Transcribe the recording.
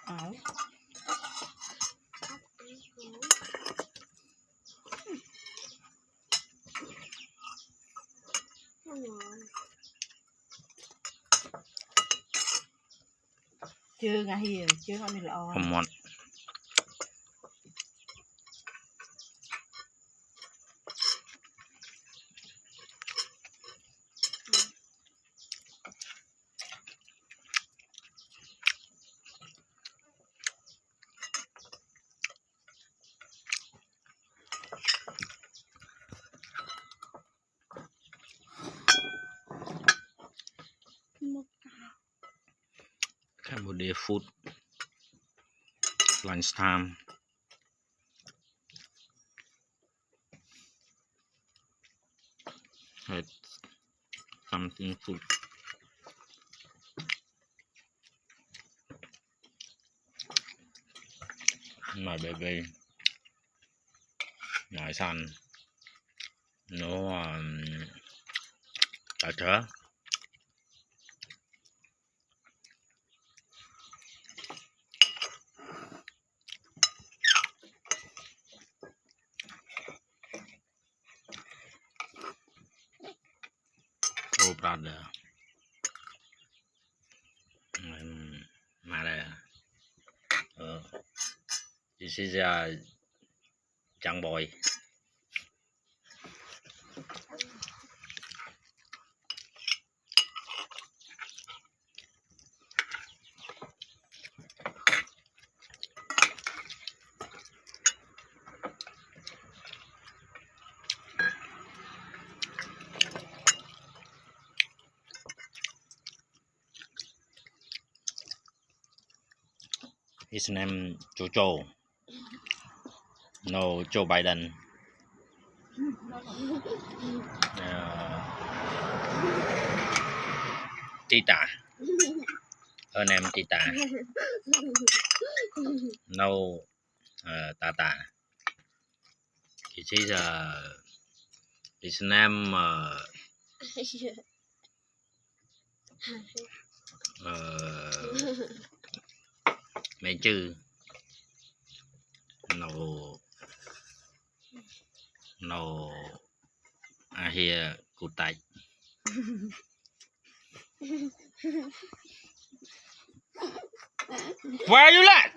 áo chưa ngà hiền chưa ngon lò món Cambodia food lunchtime. Had something food. My baby, my son, no daughter. Oh brother, mother. This is a young boy. His name Jojo. No, Joe Biden. Tita. Her name Tita. No, Tata. It is his name mẹ chư. No, I hear good night. Where are you at?